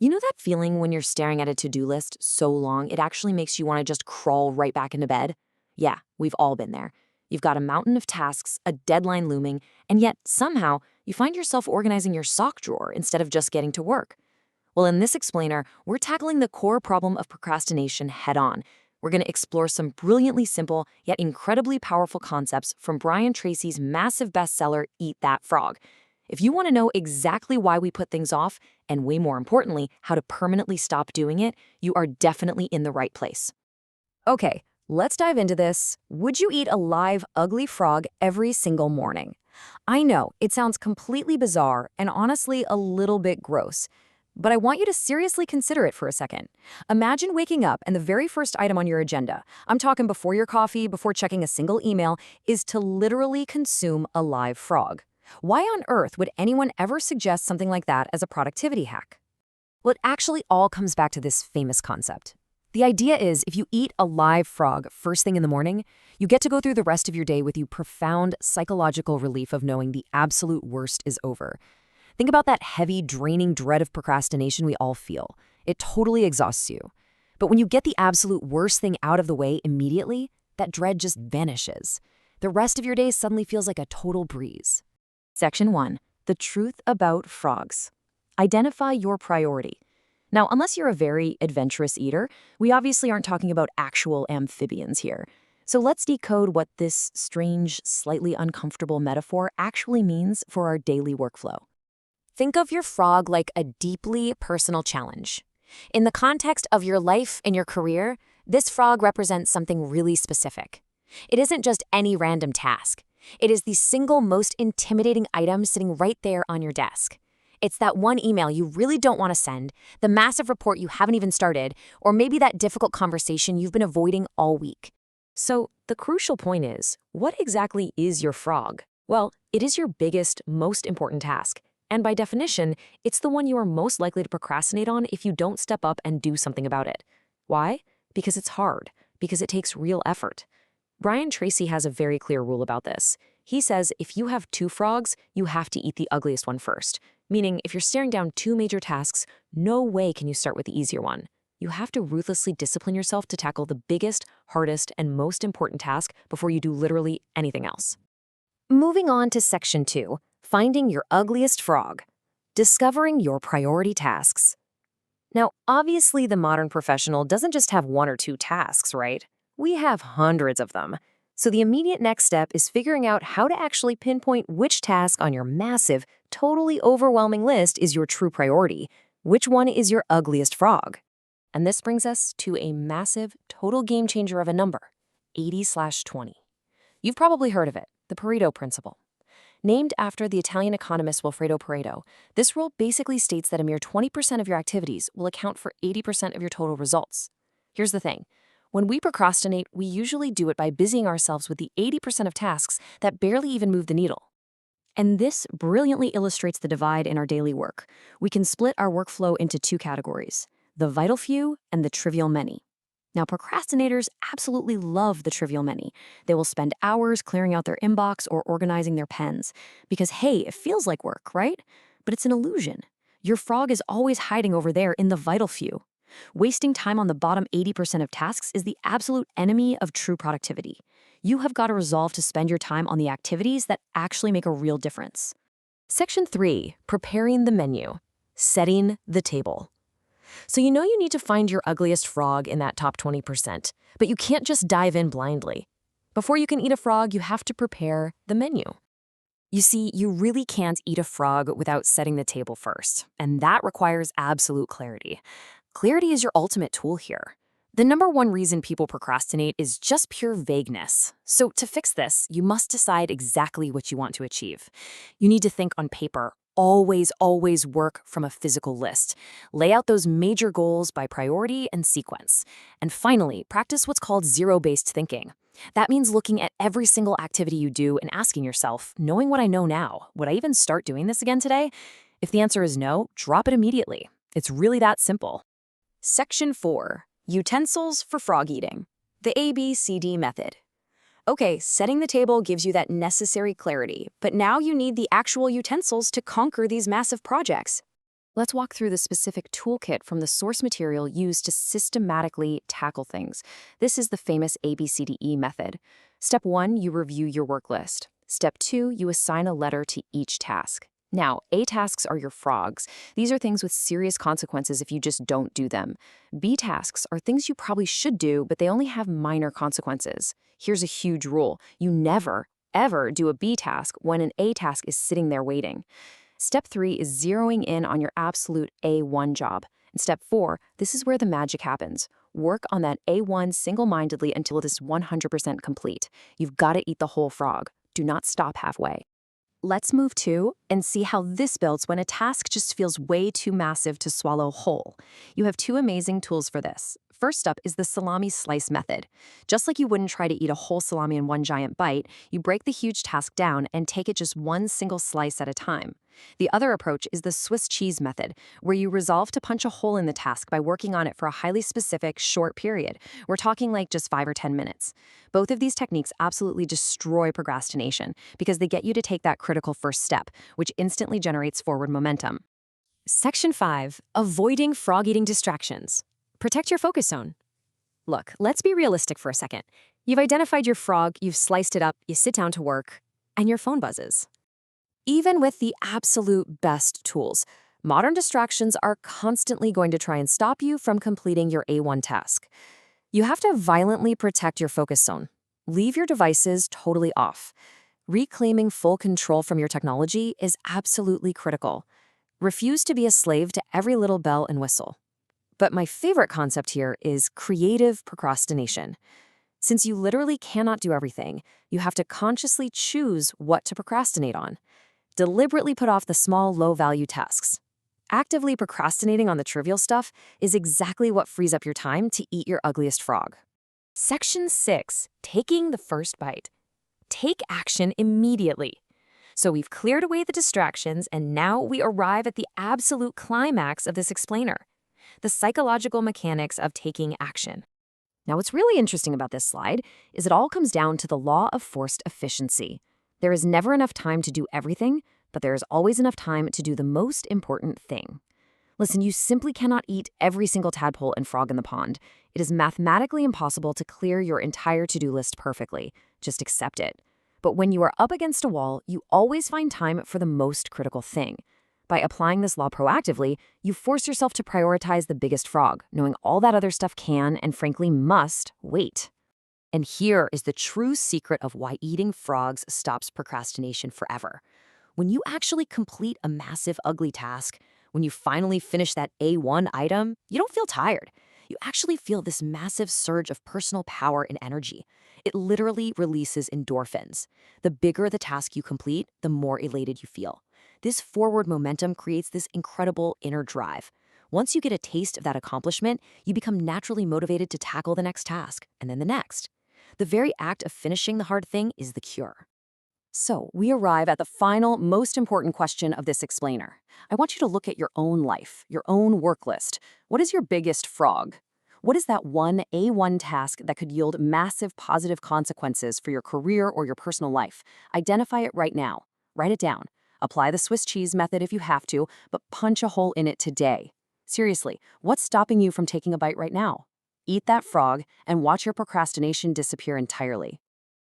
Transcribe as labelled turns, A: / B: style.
A: You know that feeling when you're staring at a to-do list so long it actually makes you want to just crawl right back into bed? Yeah, we've all been there. You've got a mountain of tasks, a deadline looming, and yet somehow you find yourself organizing your sock drawer instead of just getting to work. Well, in this explainer, we're tackling the core problem of procrastination head-on. We're going to explore some brilliantly simple yet incredibly powerful concepts from Brian Tracy's massive bestseller, Eat That Frog. If you want to know exactly why we put things off, and way more importantly, how to permanently stop doing it, you are definitely in the right place.
B: Okay, let's dive into this. Would you eat a live, ugly frog every single morning? I know, it sounds completely bizarre and honestly a little bit gross. But I want you to seriously consider it for a second. Imagine waking up and the very first item on your agenda, I'm talking before your coffee, before checking a single email, is to literally consume a live frog. Why on earth would anyone ever suggest something like that as a productivity hack? Well, it actually all comes back to this famous concept. The idea is if you eat a live frog first thing in the morning, you get to go through the rest of your day with profound psychological relief of knowing the absolute worst is over. Think about that heavy, draining dread of procrastination we all feel. It totally exhausts you. But when you get the absolute worst thing out of the way immediately, that dread just vanishes. The rest of your day suddenly feels like a total breeze.
A: Section 1. The truth about frogs. Identify your priority. Now, unless you're a very adventurous eater, we obviously aren't talking about actual amphibians here. So let's decode what this strange, slightly uncomfortable metaphor actually means for our daily workflow.
B: Think of your frog like a deeply personal challenge. In the context of your life and your career, this frog represents something really specific. It isn't just any random task. It is the single most intimidating item sitting right there on your desk. It's that one email you really don't want to send, the massive report you haven't even started, or maybe that difficult conversation you've been avoiding all week.
A: So the crucial point is, what exactly is your frog? Well, it is your biggest, most important task. And by definition, it's the one you are most likely to procrastinate on if you don't step up and do something about it. Why? Because it's hard. Because it takes real effort. Brian Tracy has a very clear rule about this. He says if you have two frogs, you have to eat the ugliest one first. Meaning, if you're staring down two major tasks, no way can you start with the easier one. You have to ruthlessly discipline yourself to tackle the biggest, hardest, and most important task before you do literally anything else.
B: Moving on to Section 2, Finding Your Ugliest Frog. Discovering your priority tasks. Now, obviously, the modern professional doesn't just have one or two tasks, right? We have hundreds of them. So the immediate next step is figuring out how to actually pinpoint which task on your massive, totally overwhelming list is your true priority. Which one is your ugliest frog? And this brings us to a massive, total game changer of a number, 80/20. You've probably heard of it, the Pareto principle. Named after the Italian economist Wilfredo Pareto, this rule basically states that a mere 20% of your activities will account for 80% of your total results. Here's the thing. When we procrastinate, we usually do it by busying ourselves with the 80% of tasks that barely even move the needle. And this brilliantly illustrates the divide in our daily work. We can split our workflow into two categories, the vital few and the trivial many. Now, procrastinators absolutely love the trivial many. They will spend hours clearing out their inbox or organizing their pens. Because, hey, it feels like work, right? But it's an illusion. Your frog is always hiding over there in the vital few. Wasting time on the bottom 80% of tasks is the absolute enemy of true productivity. You have got to resolve to spend your time on the activities that actually make a real difference. Section 3, Preparing the Menu. Setting the table. So you know you need to find your ugliest frog in that top 20%, but you can't just dive in blindly. Before you can eat a frog, you have to prepare the menu. You see, you really can't eat a frog without setting the table first, and that requires absolute clarity. Clarity is your ultimate tool here. The number one reason people procrastinate is just pure vagueness. So to fix this, you must decide exactly what you want to achieve. You need to think on paper. Always work from a physical list. Lay out those major goals by priority and sequence. And finally, practice what's called zero-based thinking. That means looking at every single activity you do and asking yourself, knowing what I know now, would I even start doing this again today? If the answer is no, drop it immediately. It's really that simple. Section 4, Utensils for Frog Eating. The ABCD method. Okay, setting the table gives you that necessary clarity, but now you need the actual utensils to conquer these massive projects. Let's walk through the specific toolkit from the source material used to systematically tackle things. This is the famous ABCDE method. Step 1, you review your work list. Step 2, you assign a letter to each task. Now, A tasks are your frogs. These are things with serious consequences if you just don't do them. B tasks are things you probably should do, but they only have minor consequences. Here's a huge rule. You never, ever do a B task when an A task is sitting there waiting. Step 3 is zeroing in on your absolute A1 job. And step 4, this is where the magic happens. Work on that A1 single-mindedly until it is 100% complete. You've got to eat the whole frog. Do not stop halfway. Let's move to and see how this builds when a task just feels way too massive to swallow whole. You have two amazing tools for this. First up is the salami slice method. Just like you wouldn't try to eat a whole salami in one giant bite, you break the huge task down and take it just one single slice at a time. The other approach is the Swiss cheese method, where you resolve to punch a hole in the task by working on it for a highly specific, short period. We're talking like just 5 or 10 minutes. Both of these techniques absolutely destroy procrastination because they get you to take that critical first step, which instantly generates forward momentum. Section 5. Avoiding frog-eating distractions. Protect your focus zone. Look, let's be realistic for a second. You've identified your frog, you've sliced it up, you sit down to work, and your phone buzzes. Even with the absolute best tools, modern distractions are constantly going to try and stop you from completing your A1 task. You have to violently protect your focus zone. Leave your devices totally off. Reclaiming full control from your technology is absolutely critical. Refuse to be a slave to every little bell and whistle. But my favorite concept here is creative procrastination. Since you literally cannot do everything, you have to consciously choose what to procrastinate on. Deliberately put off the small, low-value tasks. Actively procrastinating on the trivial stuff is exactly what frees up your time to eat your ugliest frog. Section 6. Taking the first bite. Take action immediately. So we've cleared away the distractions, and now we arrive at the absolute climax of this explainer. The psychological mechanics of taking action. Now, what's really interesting about this slide is it all comes down to the law of forced efficiency. There is never enough time to do everything, but there is always enough time to do the most important thing. Listen, you simply cannot eat every single tadpole and frog in the pond. It is mathematically impossible to clear your entire to-do list perfectly. Just accept it. But when you are up against a wall, you always find time for the most critical thing. By applying this law proactively, you force yourself to prioritize the biggest frog, knowing all that other stuff can and frankly must wait. And here is the true secret of why eating frogs stops procrastination forever. When you actually complete a massive, ugly task, when you finally finish that A1 item, you don't feel tired. You actually feel this massive surge of personal power and energy. It literally releases endorphins. The bigger the task you complete, the more elated you feel. This forward momentum creates this incredible inner drive. Once you get a taste of that accomplishment, you become naturally motivated to tackle the next task, and then the next. The very act of finishing the hard thing is the cure. So, we arrive at the final, most important question of this explainer. I want you to look at your own life, your own work list. What is your biggest frog? What is that one A1 task that could yield massive positive consequences for your career or your personal life? Identify it right now. Write it down. Apply the Swiss cheese method if you have to, but punch a hole in it today. Seriously, what's stopping you from taking a bite right now? Eat that frog and watch your procrastination disappear entirely.